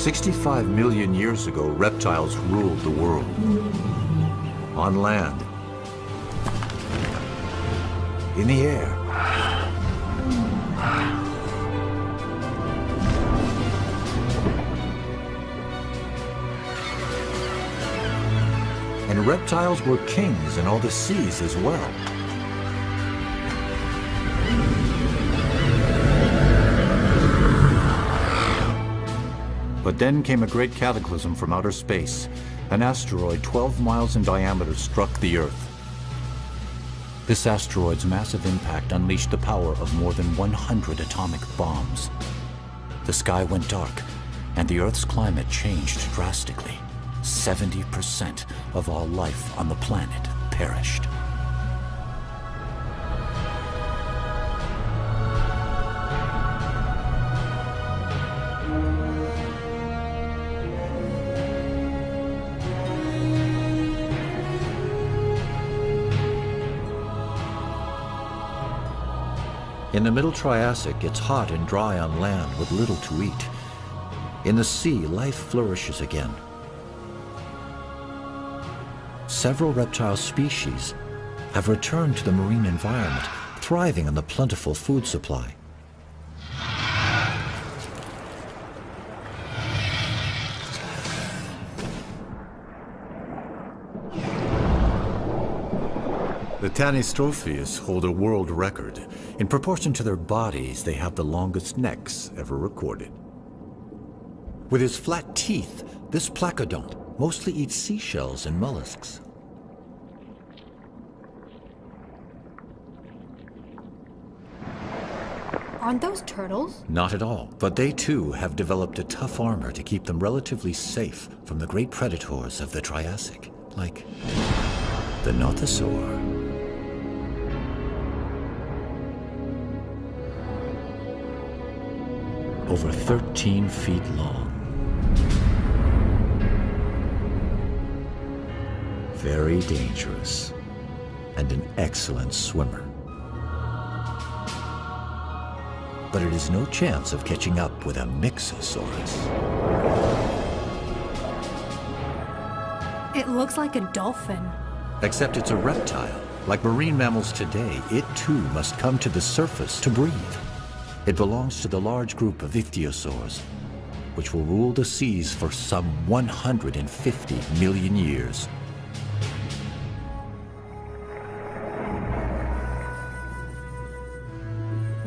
65 million years ago, reptiles ruled the world. On land, in the air, and reptiles were kings in all the seas as well. But then came a great cataclysm from outer space. An asteroid 12 miles in diameter struck the Earth. This asteroid's massive impact unleashed the power of more than 100 atomic bombs. The sky went dark, and the Earth's climate changed drastically. 70% of all life on the planet perished. In the Middle Triassic, it's hot and dry on land with little to eat. In the sea, life flourishes again. Several reptile species have returned to the marine environment, thriving on the plentiful food supply. The Tanystropheus hold a world record. In proportion to their bodies, they have the longest necks ever recorded. With his flat teeth, this placodont mostly eats seashells and mollusks. Aren't those turtles? Not at all, but they too have developed a tough armor to keep them relatively safe from the great predators of the Triassic, like the nothosaur. Over 13 feet long. Very dangerous, and an excellent swimmer. But it is no chance of catching up with a Mixosaurus. It looks like a dolphin. Except it's a reptile. Like marine mammals today, it too must come to the surface to breathe. It belongs to the large group of ichthyosaurs, which will rule the seas for some 150 million years.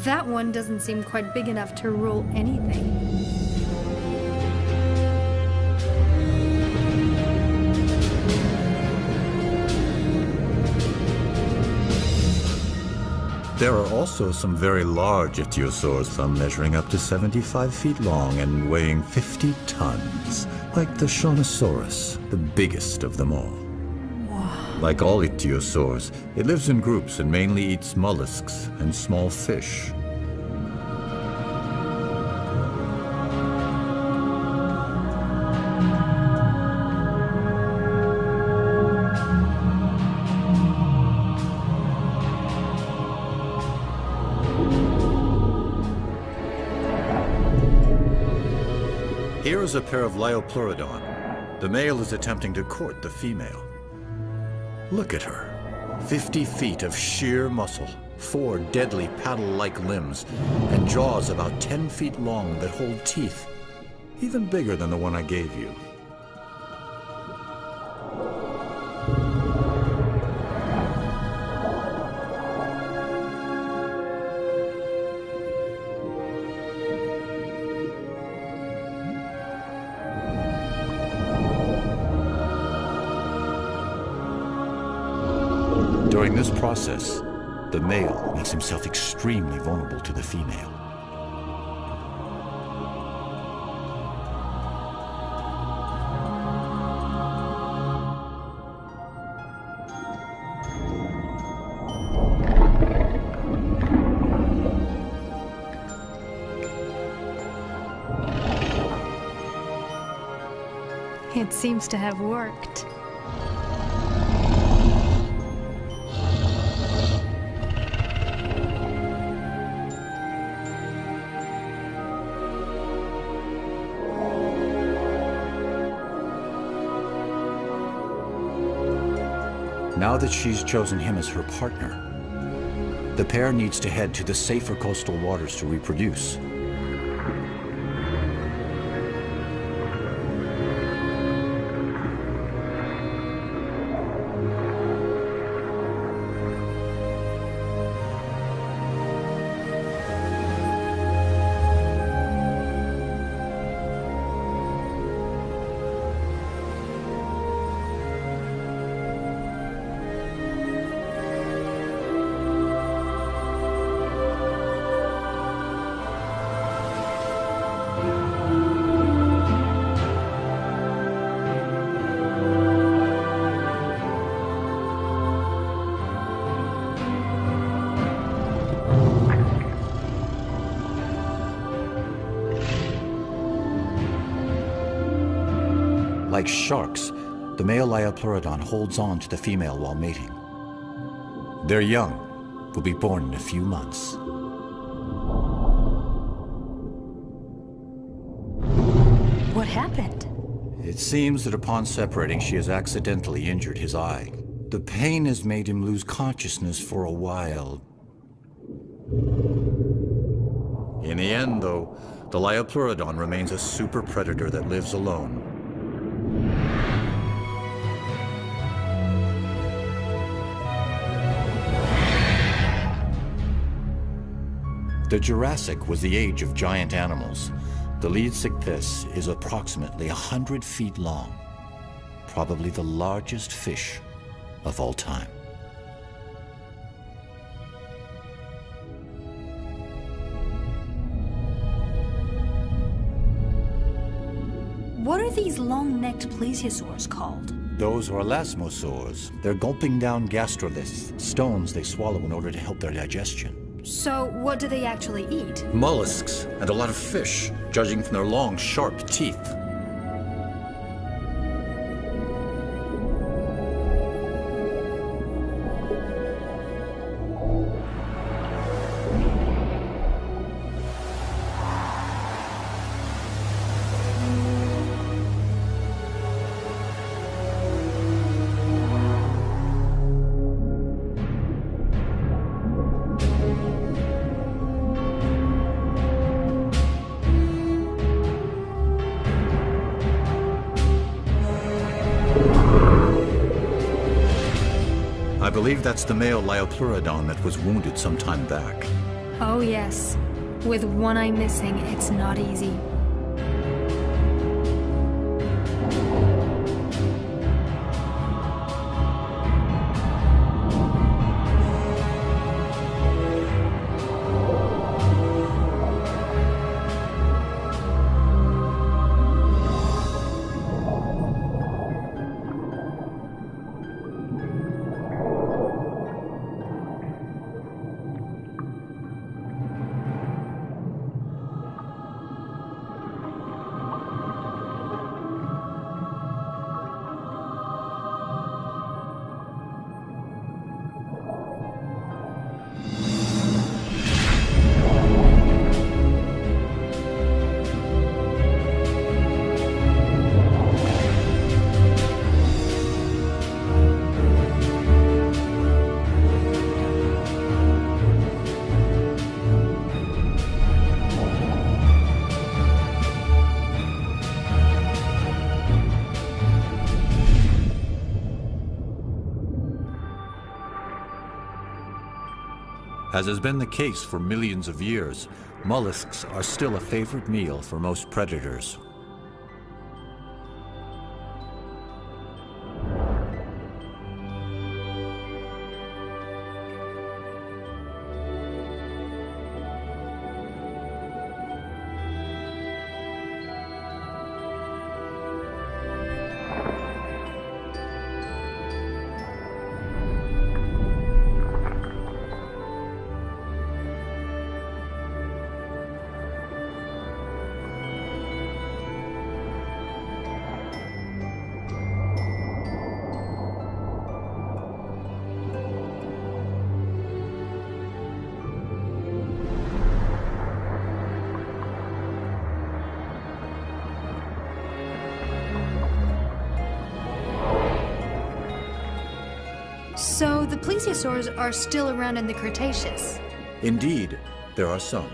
That one doesn't seem quite big enough to rule anything. There are also some very large ichthyosaurs, some measuring up to 75 feet long and weighing 50 tons, like the Shawnosaurus, the biggest of them all. Wow. Like all ichthyosaurs, it lives in groups and mainly eats mollusks and small fish. Here is a pair of Liopleurodon. The male is attempting to court the female. Look at her. 50 feet of sheer muscle, 4 deadly paddle-like limbs, and jaws about 10 feet long that hold teeth, even bigger than the one I gave you. During this process, the male makes himself extremely vulnerable to the female. It seems to have worked. Now that she's chosen him as her partner, the pair needs to head to the safer coastal waters to reproduce. Like sharks, the male Liopleurodon holds on to the female while mating. Their young will be born in a few months. What happened? It seems that upon separating, she has accidentally injured his eye. The pain has made him lose consciousness for a while. In the end, though, the Liopleurodon remains a super predator that lives alone. The Jurassic was the age of giant animals. The Leedsichthys is approximately 100 feet long, probably the largest fish of all time. What are these long-necked plesiosaurs called? Those are elasmosaurs. They're gulping down gastroliths, stones they swallow in order to help their digestion. So, what do they actually eat? Mollusks and a lot of fish, judging from their long, sharp teeth. I believe that's the male Liopleurodon that was wounded some time back. Oh yes. With one eye missing, it's not easy. As has been the case for millions of years, mollusks are still a favorite meal for most predators. So the plesiosaurs are still around in the Cretaceous. Indeed, there are some,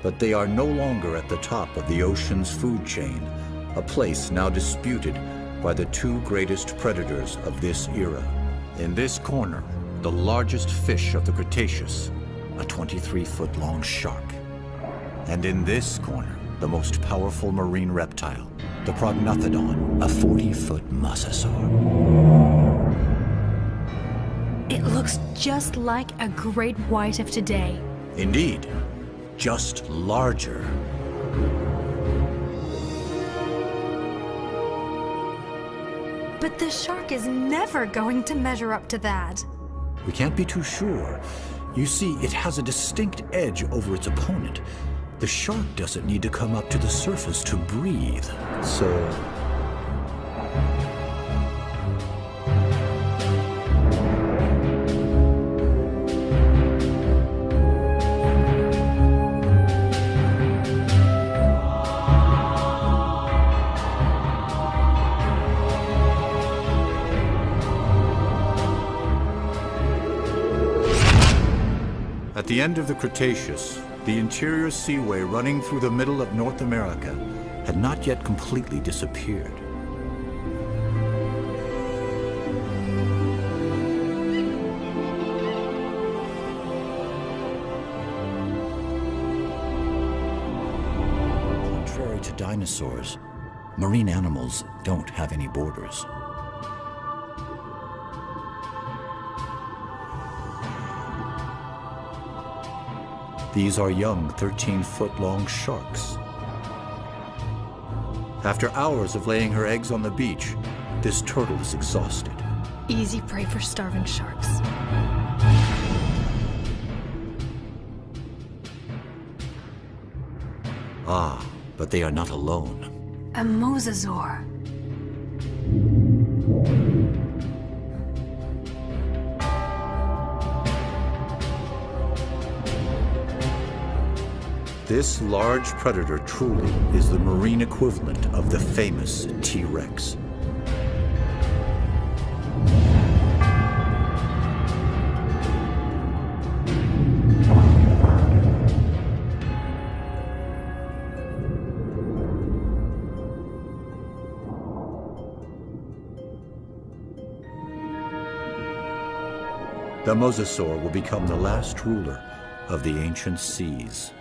but they are no longer at the top of the ocean's food chain, a place now disputed by the two greatest predators of this era. In this corner, the largest fish of the Cretaceous, a 23-foot-long shark. And in this corner, the most powerful marine reptile, the prognathodon, a 40-foot mosasaur. It looks just like a great white of today. Indeed, just larger. But the shark is never going to measure up to that. We can't be too sure. You see, it has a distinct edge over its opponent. The shark doesn't need to come up to the surface to breathe, so... At the end of the Cretaceous, the interior seaway running through the middle of North America had not yet completely disappeared. Contrary to dinosaurs, marine animals don't have any borders. These are young 13-foot-long sharks. After hours of laying her eggs on the beach, this turtle is exhausted. Easy prey for starving sharks. Ah, but they are not alone. A mosasaur. This large predator truly is the marine equivalent of the famous T-Rex. The mosasaur will become the last ruler of the ancient seas.